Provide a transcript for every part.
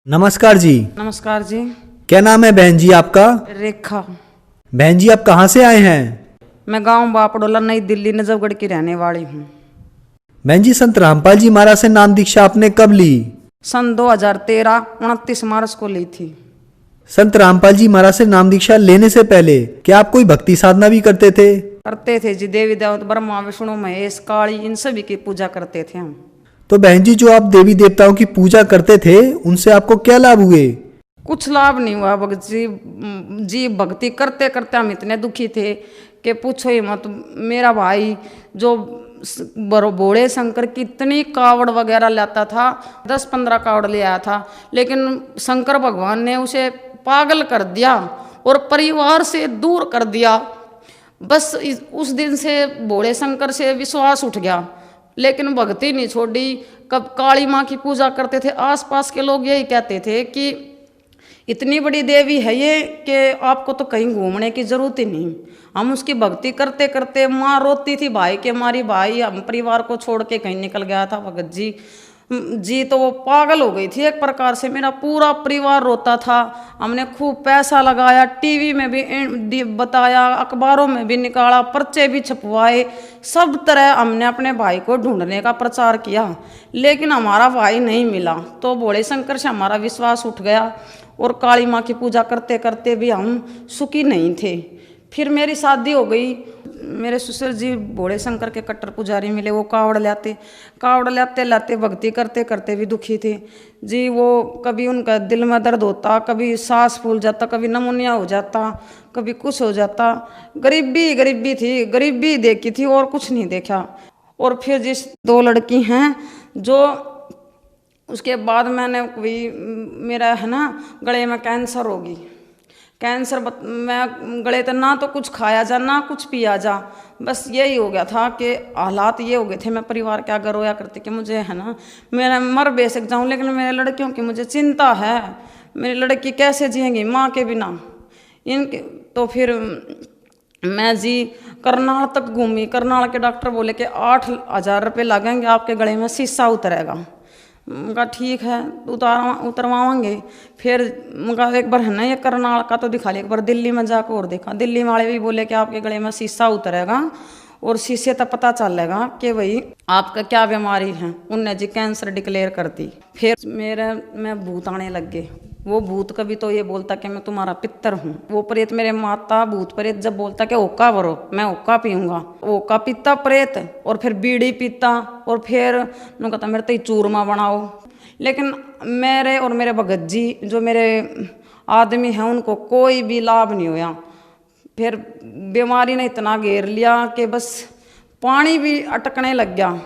नमस्कार जी। नमस्कार जी। क्या नाम है बहन जी आपका? रेखा। बहन जी आप कहाँ से आए हैं? मैं गांव बापडोला नई दिल्ली नजफगढ़ की रहने वाली हूँ। बहन जी संत रामपाल जी महाराज से नाम दीक्षा आपने कब ली? सन 2013 29 मार्च को ली थी। संत रामपाल जी महाराज से नाम दीक्षा लेने से पहले क्या आप कोई भक्ति साधना भी करते थे? करते थे जी, देवी देवता ब्रह्मा विष्णु महेश काली इन सभी की पूजा करते थे हम। तो बहन जी जो आप देवी देवताओं की पूजा करते थे उनसे आपको क्या लाभ हुए? कुछ लाभ नहीं हुआ भगत जी भक्ति करते करते हम इतने दुखी थे कि पूछो ही मत। मेरा भाई जो भोले शंकर की इतनी कावड़ वगैरह लाता था, 10-15 कावड़ ले आया था, लेकिन शंकर भगवान ने उसे पागल कर दिया और परिवार से दूर कर दिया। बस उस दिन से भोले शंकर से विश्वास उठ गया, लेकिन भक्ति नहीं छोड़ी। कब काली माँ की पूजा करते थे, आसपास के लोग यही कहते थे कि इतनी बड़ी देवी है ये कि आपको तो कहीं घूमने की जरूरत ही नहीं। हम उसकी भक्ति करते करते, माँ रोती थी भाई के मारी, भाई हम परिवार को छोड़ के कहीं निकल गया था। भगत जी तो वो पागल हो गई थी एक प्रकार से। मेरा पूरा परिवार रोता था। हमने खूब पैसा लगाया, टीवी में भी बताया, अखबारों में भी निकाला, पर्चे भी छपवाए, सब तरह हमने अपने भाई को ढूंढने का प्रचार किया, लेकिन हमारा भाई नहीं मिला। तो भोले शंकर से हमारा विश्वास उठ गया और काली माँ की पूजा करते करते भी हम सुखी नहीं थे। फिर मेरी शादी हो गई। मेरे ससुर जी भोले शंकर के कट्टर पुजारी मिले। वो कावड़ लाते लाते भक्ति करते करते भी दुखी थे जी। वो कभी उनका दिल में दर्द होता, कभी सांस फूल जाता, कभी नमूनिया हो जाता, कभी कुछ हो जाता। गरीबी थी, गरीबी देखी थी और कुछ नहीं देखा। और फिर जिस 2 लड़की हैं जो उसके बाद मैंने कोई मेरा है ना गले में कैंसर होगी। कैंसर मैं गले तो ना तो कुछ खाया जा ना कुछ पिया जा, बस यही हो गया था कि हालात ये हो गए थे। मैं परिवार के आगे रोया करती कि मुझे है ना मैं मर बेसक जाऊं, लेकिन मेरे लड़कियों की मुझे चिंता है। मेरी लड़की कैसे जिएंगी माँ के बिना इनके। तो फिर मैं जी करनाल तक घूमी। करनाल के डॉक्टर बोले कि 8,000 रुपये लगेंगे, आपके गले में शीशा उतरेगा। उनका ठीक है उतरवाएंगे। फिर उनका एक बार है ना ये करनाल का तो दिखा लिया, एक बार दिल्ली में जाकर और देखा। दिल्ली वाले भी बोले कि आपके गले में शीशा उतरेगा और शीशे तक पता चलेगा कि भाई आपका क्या बीमारी है। उनने जी कैंसर डिक्लेयर कर दी। फिर मैं भूत आने लग गए। वो भूत कभी तो ये बोलता कि मैं तुम्हारा पितर हूँ। वो प्रेत मेरे माता भूत प्रेत जब बोलता कि ओका भरो, मैं ओका पीऊँगा, ओका पीता प्रेत, और फिर बीड़ी पीता, और फिर उन्होंने कहता मेरे तो चूरमा बनाओ। लेकिन मेरे और मेरे भगत जी जो मेरे आदमी हैं उनको कोई भी लाभ नहीं हुआ। फिर बीमारी ने इतना घेर लिया कि बस पानी भी अटकने लग गया।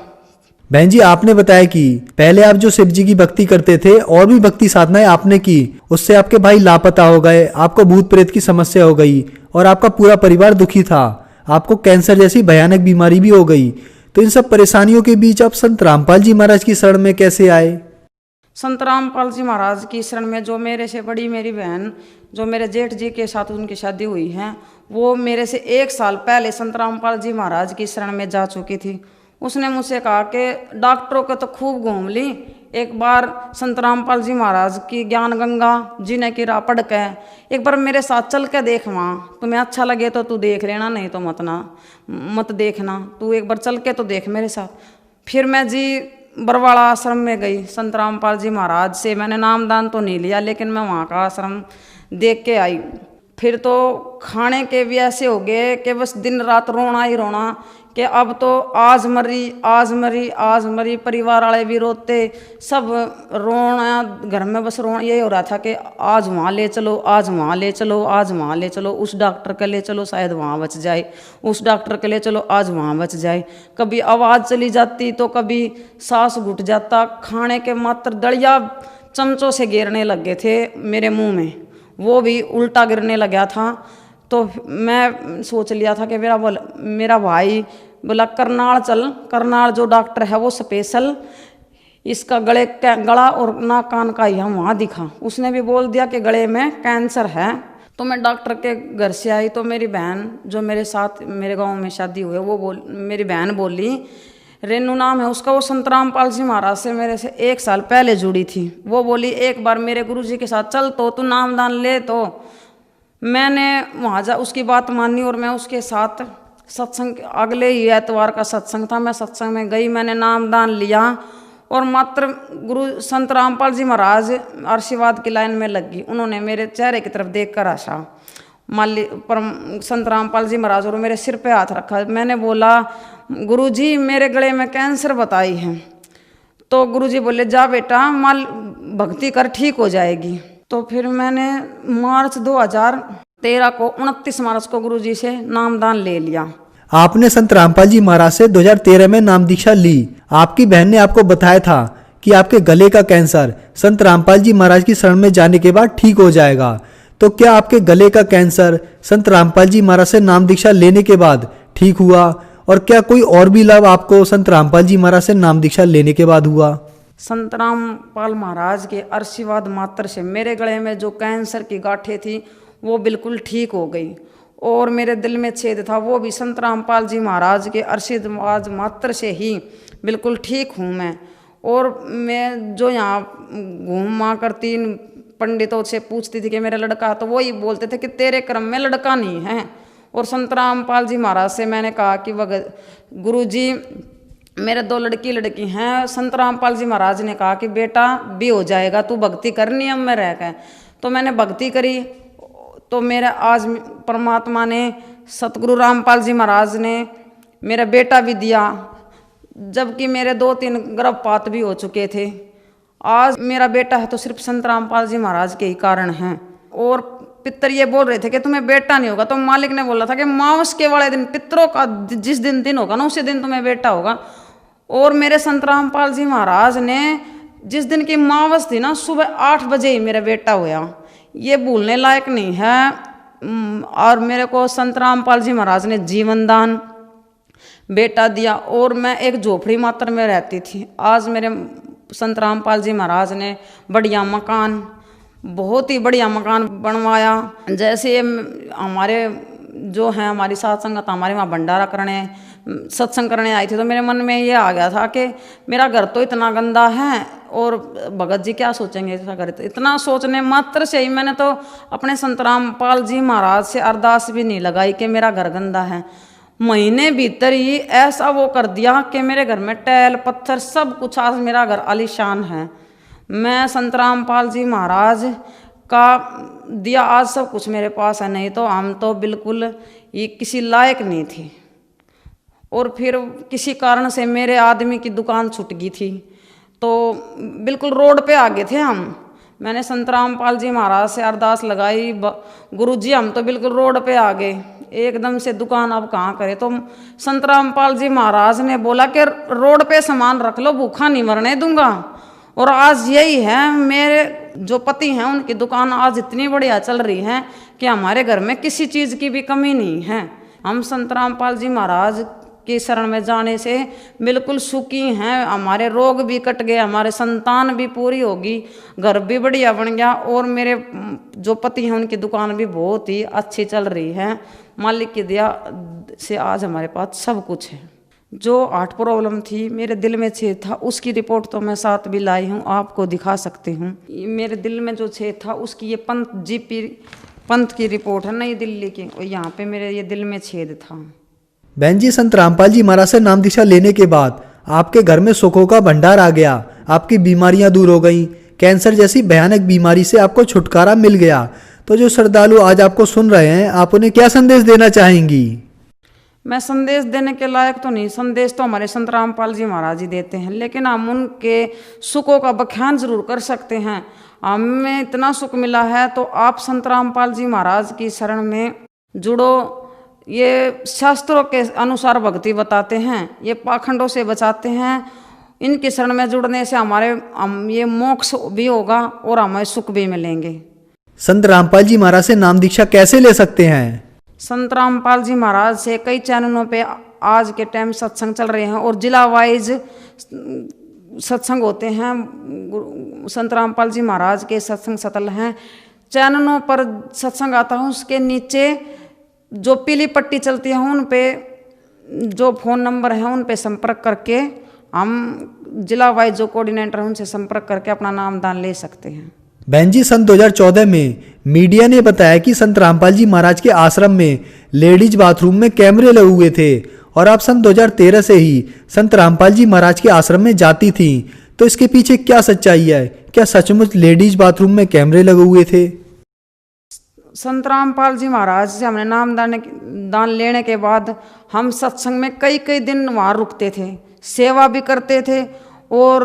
बहन जी आपने बताया कि पहले आप जो शिव जी की भक्ति करते थे और भी भक्ति साधनाएं आपने की, उससे आपके भाई लापता हो गए, आपको भूत प्रेत की समस्या हो गई और आपका पूरा परिवार दुखी था। आपको कैंसर जैसी भयानक बीमारी भी हो गई। तो इन सब परेशानियों के बीच आप संत रामपाल जी महाराज की शरण में कैसे आए? संत रामपाल जी महाराज की शरण में जो मेरे से बड़ी मेरी बहन जो मेरे जेठ जी के साथ उनकी शादी हुई है, वो मेरे से 1 साल पहले संत रामपाल जी महाराज की शरण में जा चुकी थी। उसने मुझसे कहा कि डॉक्टरों को तो खूब घूम ली, एक बार संत रामपाल जी महाराज की ज्ञान गंगा जीने की राह पढ़ के एक बार मेरे साथ चल के देख, वहाँ तुम्हें अच्छा लगे तो तू देख लेना, नहीं तो मत देखना, तू एक बार चल के तो देख मेरे साथ। फिर मैं जी बरवाड़ा आश्रम में गई। संत रामपाल जी महाराज से मैंने नामदान तो नहीं लिया, लेकिन मैं वहाँ का आश्रम देख के आई। फिर तो खाने के भी ऐसे हो गए कि बस दिन रात रोना ही रोना कि अब तो आज मरी। परिवार वाले भी रोते, सब रोना, घर में बस रोना यही हो रहा था कि आज वहाँ ले चलो, आज वहाँ ले चलो, आज वहाँ ले चलो, उस डॉक्टर के ले चलो शायद वहाँ बच जाए, उस डॉक्टर के ले चलो आज वहाँ बच जाए। कभी आवाज़ चली जाती तो कभी सांस घुट जाता। खाने के मात्र दलिया चमचों से गिरने लग गए थे मेरे मुंह में, वो भी उल्टा गिरने लगा था। तो मैं सोच लिया था कि मेरा भाई बोला करनाल चल, करनाल जो डॉक्टर है वो स्पेशल इसका गला और नाक कान का ही हम वहाँ दिखा। उसने भी बोल दिया कि गले में कैंसर है। तो मैं डॉक्टर के घर से आई तो मेरी बहन जो मेरे साथ मेरे गांव में शादी हुई, मेरी बहन बोली रेनू नाम है उसका, वो संत रामपाल जी महाराज से मेरे से 1 साल पहले जुड़ी थी। वो बोली एक बार मेरे गुरुजी के साथ चल तो तू नामदान ले, तो मैंने वहाँ जा उसकी बात मानी और मैं उसके साथ सत्संग, अगले ही एतवार का सत्संग था, मैं सत्संग में गई, मैंने नामदान लिया और मात्र गुरु संत रामपाल जी महाराज आशीर्वाद की लाइन में लग गई। उन्होंने मेरे चेहरे की तरफ देख कर हंसा, माली परम संत रामपाल जी महाराज, और मेरे सिर पे हाथ रखा। मैंने बोला गुरुजी मेरे गले में कैंसर बताई है। तो गुरुजी बोले जा बेटा माल भक्ति कर ठीक हो जाएगी। तो फिर मैंने मार्च 2013 को 29 मार्च को गुरुजी से नामदान ले लिया। आपने संत रामपाल जी महाराज से 2013 में नाम दीक्षा ली। आपकी बहन ने आपको बताया था कि आपके गले का कैंसर संत रामपाल जी महाराज की शरण में जाने के बाद ठीक हो जाएगा। तो क्या आपके गले का कैंसर संत रामपाल जी महाराज से नाम दीक्षा लेने के बाद ठीक हुआ? और क्या कोई और भी लाभ आपको संत रामपाल जी महाराज से नाम दीक्षा लेने के बाद हुआ? संत रामपाल महाराज के आशीर्वाद मात्र से मेरे गले में जो कैंसर की गांठें थी वो बिल्कुल ठीक हो गई, और मेरे दिल में छेद था वो भी संत रामपाल जी महाराज के आशीर्वाद मात्र से ही बिल्कुल ठीक हूँ मैं। और मैं जो यहाँ घूमा करती पंडितों से पूछती थी कि मेरा लड़का, तो वही बोलते थे कि तेरे क्रम में लड़का नहीं है। और संत रामपाल जी महाराज से मैंने कहा कि गुरुजी मेरे 2 लड़की हैं। संत रामपाल जी महाराज ने कहा कि बेटा भी हो जाएगा, तू भक्ति कर नियम में रह कर। तो मैंने भक्ति करी, तो मेरा आज परमात्मा ने सतगुरु रामपाल जी महाराज ने मेरा बेटा भी दिया, जबकि मेरे 2-3 गर्भपात भी हो चुके थे। आज मेरा बेटा है तो सिर्फ संत रामपाल जी महाराज के ही कारण हैं। और पितर ये बोल रहे थे कि तुम्हें बेटा नहीं होगा, तो मालिक ने बोला था कि मावस के वाले दिन, पितरों का जिस दिन होगा ना उसी दिन तुम्हें बेटा होगा। और मेरे संत रामपाल जी महाराज ने जिस दिन की मावस थी ना, सुबह 8 बजे ही मेरा बेटा हुआ। ये भूलने लायक नहीं है। और मेरे को संत रामपाल जी महाराज ने जीवन दान बेटा दिया, और मैं एक झोपड़ी मात्र में रहती थी। आज मेरे संत रामपाल जी महाराज ने बढ़िया मकान, बहुत ही बढ़िया मकान बनवाया। जैसे हमारे जो हैं हमारी साथ संगत हमारे वहाँ भंडारा करने सत्संग करने आई थी, तो मेरे मन में ये आ गया था कि मेरा घर तो इतना गंदा है और भगत जी क्या सोचेंगे ऐसा घर। तो इतना सोचने मात्र से ही मैंने तो अपने संत रामपाल जी महाराज से अरदास भी नहीं लगाई कि मेरा घर गंदा है। महीने भीतर ही ऐसा वो कर दिया कि मेरे घर में टैल पत्थर सब कुछ, आज मेरा घर आलीशान है। मैं संत रामपाल जी महाराज का दिया आज सब कुछ मेरे पास है, नहीं तो हम तो बिल्कुल ये किसी लायक नहीं थे। और फिर किसी कारण से मेरे आदमी की दुकान छूट गई थी, तो बिल्कुल रोड पे आ गए थे हम। मैंने संत रामपाल जी महाराज से अरदास लगाई, गुरुजी हम तो बिल्कुल रोड पे आ गए, एकदम से दुकान अब कहाँ करें। तो संत रामपाल जी महाराज ने बोला कि रोड पे सामान रख लो, भूखा नहीं मरने दूंगा। और आज यही है, मेरे जो पति हैं उनकी दुकान आज इतनी बढ़िया चल रही है कि हमारे घर में किसी चीज़ की भी कमी नहीं है। हम संत रामपाल जी महाराज की शरण में जाने से बिल्कुल सुखी हैं। हमारे रोग भी कट गए, हमारे संतान भी पूरी होगी, घर भी बढ़िया बन गया, और मेरे जो पति हैं उनकी दुकान भी बहुत ही अच्छी चल रही है। मालिक की दया से आज हमारे पास सब कुछ है। जो 8 प्रॉब्लम थी, मेरे दिल में छेद था, उसकी रिपोर्ट तो मैं साथ भी लाई हूँ, आपको दिखा सकती हूँ। मेरे दिल में जो छेद था उसकी ये पंथ की रिपोर्ट है, नई दिल्ली की। और यहाँ पे मेरे ये दिल में छेद था। बहन जी, संत रामपाल जी महाराज से नाम दीक्षा लेने के बाद आपके घर में सुखों का भंडार आ गया, आपकी बीमारियां दूर हो गई, कैंसर जैसी भयानक बीमारी से आपको छुटकारा मिल गया। तो जो श्रद्धालु आज आपको सुन रहे हैं, आप उन्हें क्या संदेश देना चाहेंगी? मैं संदेश देने के लायक तो नहीं, संदेश तो हमारे संत रामपाल जी महाराज ही देते हैं, लेकिन हम उनके सुखों का बखान जरूर कर सकते हैं। हमें इतना सुख मिला है तो आप संत रामपाल जी महाराज की शरण में जुड़ो। ये शास्त्रों के अनुसार भक्ति बताते हैं, ये पाखंडों से बचाते हैं। इनकी शरण में जुड़ने से हम ये मोक्ष भी होगा और हमें सुख भी मिलेंगे। संत रामपाल जी महाराज से नाम दीक्षा कैसे ले सकते हैं? संत रामपाल जी महाराज से कई चैनलों पे आज के टाइम सत्संग चल रहे हैं, और जिला वाइज सत्संग होते हैं। संत रामपाल जी महाराज के सत्संग सतल हैं, चैनलों पर सत्संग आता है, उसके नीचे जो पीली पट्टी चलती है उन पे जो फ़ोन नंबर है उन पे संपर्क करके हम जिला वाइज जो कोऑर्डिनेटर हैं उनसे संपर्क करके अपना नाम दान ले सकते हैं। बहन जी, सन 2014 में मीडिया ने बताया कि संत रामपाल जी महाराज के आश्रम में लेडीज बाथरूम में कैमरे लगे हुए थे और आप सन 2013 से ही संत रामपाल जी महाराज के आश्रम में जाती थी। तो इसके पीछे क्या सच्चाई है? क्या सचमुच लेडीज बाथरूम में कैमरे लगे हुए थे? संत रामपाल जी महाराज से हमने नाम दान लेने के बाद हम सत्संग में कई दिन वहाँ रुकते थे, सेवा भी करते थे और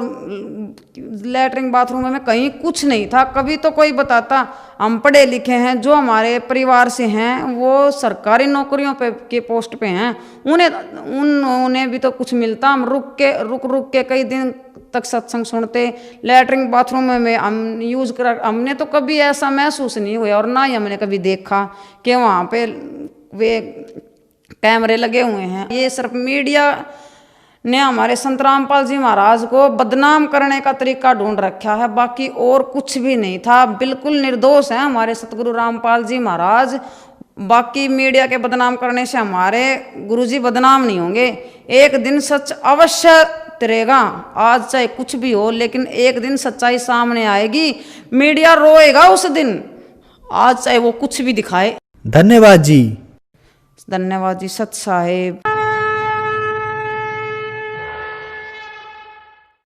लैट्रिन बाथरूम में कहीं कुछ नहीं था। कभी तो कोई बताता हम पढ़े लिखे हैं, जो हमारे परिवार से हैं वो सरकारी नौकरियों पे के पोस्ट पे हैं, उन्हें भी तो कुछ मिलता। हम रुक के कई दिन तक सत्संग सुनते, लैट्रिन बाथरूम में हम यूज कर, हमने तो कभी ऐसा महसूस नहीं हुआ और ना ही हमने कभी देखा कि वहाँ पे वे कैमरे लगे हुए हैं। ये सिर्फ मीडिया ने हमारे संत रामपाल जी महाराज को बदनाम करने का तरीका ढूंढ रखा है, बाकी और कुछ भी नहीं था। बिल्कुल निर्दोष हैं हमारे सतगुरु रामपाल जी महाराज। बाकी मीडिया के बदनाम करने से हमारे गुरुजी बदनाम नहीं होंगे। एक दिन सच अवश्य तिरेगा, आज चाहे कुछ भी हो, लेकिन एक दिन सच्चाई सामने आएगी। मीडिया रोएगा उस दिन, आज चाहे वो कुछ भी दिखाए। धन्यवाद जी। धन्यवाद जी। सत साहेब।